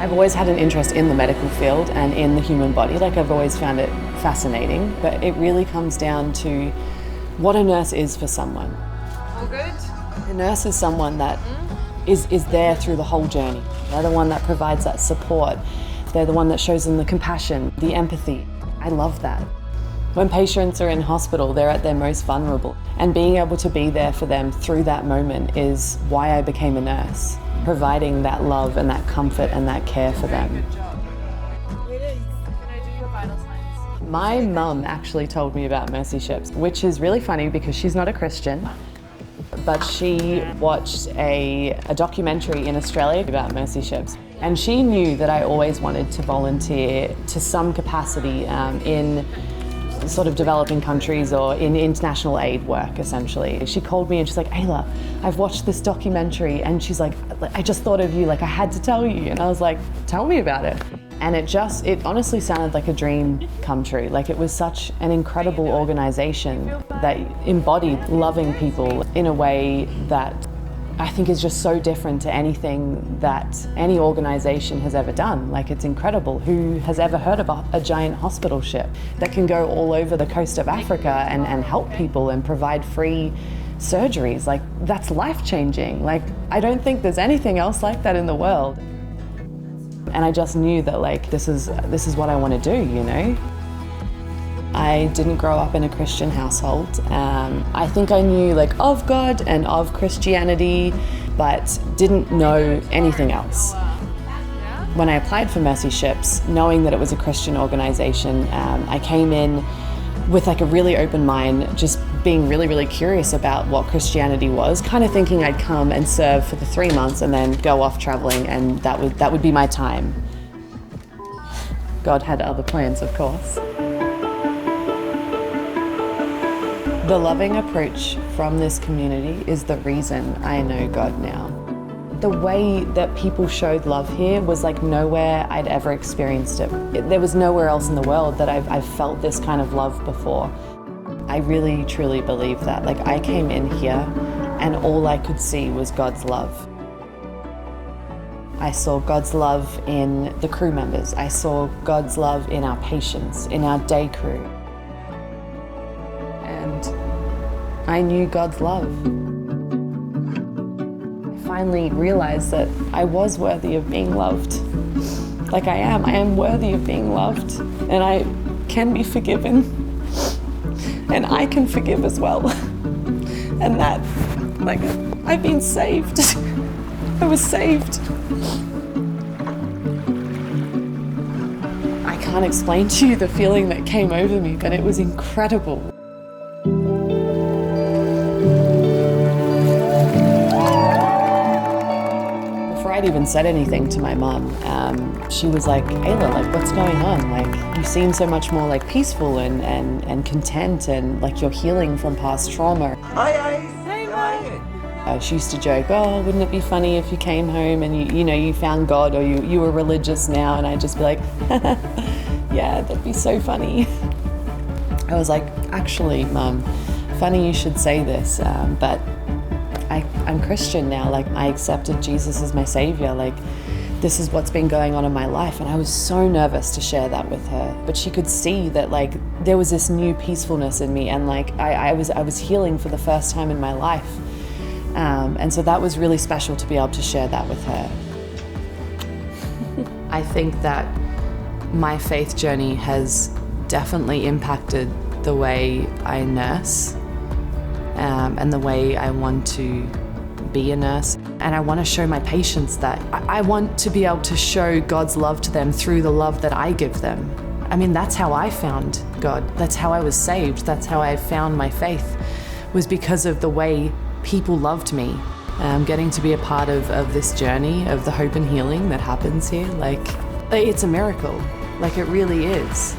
I've always had an interest in the medical field and in the human body. Like, I've always found it fascinating, but it really comes down to what a nurse is for someone. All good? A nurse is someone that is there through the whole journey. They're the one that provides that support. They're the one that shows them the compassion, the empathy. I love that. When patients are in hospital, they're at their most vulnerable. And being able to be there for them through that moment is why I became a nurse. Providing that love and that comfort and that care for them. It is. Can I do your vital signs? My mum actually told me about mercy ships, which is really funny because she's not a Christian, but she watched a documentary in Australia about mercy ships. And she knew that I always wanted to volunteer to some capacity in sort of developing countries or in international aid work, essentially. She called me and she's like, Ayla, I've watched this documentary, and she's like, I just thought of you, like I had to tell you. And I was like, tell me about it. And it honestly sounded like a dream come true. Like, it was such an incredible organization that embodied loving people in a way that I think is just so different to anything that any organization has ever done. Like, it's incredible. Who has ever heard of a giant hospital ship that can go all over the coast of Africa and help people and provide free surgeries? Like, that's life-changing. Like, I don't think there's anything else like that in the world. And I just knew that, like, this is what I want to do, you know? I didn't grow up in a Christian household. I think I knew, like, of God and of Christianity, but didn't know anything else. When I applied for Mercy Ships, knowing that it was a Christian organization, I came in with like a really open mind, just being really, really curious about what Christianity was, kind of thinking I'd come and serve for the 3 months and then go off traveling, and that would be my time. God had other plans, of course. The loving approach from this community is the reason I know God now. The way that people showed love here was like nowhere I'd ever experienced it. There was nowhere else in the world that I've felt this kind of love before. I really, truly believe that. Like, I came in here and all I could see was God's love. I saw God's love in the crew members. I saw God's love in our patients, in our day crew. And I knew God's love. I finally realized that I was worthy of being loved. Like, I am worthy of being loved, and I can be forgiven, and I can forgive as well. And that, like, I've been saved. I was saved. I can't explain to you the feeling that came over me, but it was incredible. Before I'd even said anything to my mum, she was like, Ayla, like, what's going on? Like, you seem so much more like peaceful and content, and like you're healing from past trauma. Hi. She used to joke, oh, wouldn't it be funny if you came home and you found God, or you were religious now? And I'd just be like, yeah, that'd be so funny. I was like, actually, Mum, funny you should say this, but I'm Christian now. Like, I accepted Jesus as my savior. Like, this is what's been going on in my life. And I was so nervous to share that with her, but she could see that, like, there was this new peacefulness in me, and like I was healing for the first time in my life. And so that was really special to be able to share that with her. I think that my faith journey has definitely impacted the way I nurse, and the way I want to be a nurse. And I want to show my patients that I want to be able to show God's love to them through the love that I give them. I mean, that's how I found God. That's how I was saved. That's how I found my faith, was because of the way people loved me. Getting to be a part of this journey of the hope and healing that happens here, like, it's a miracle. Like, it really is.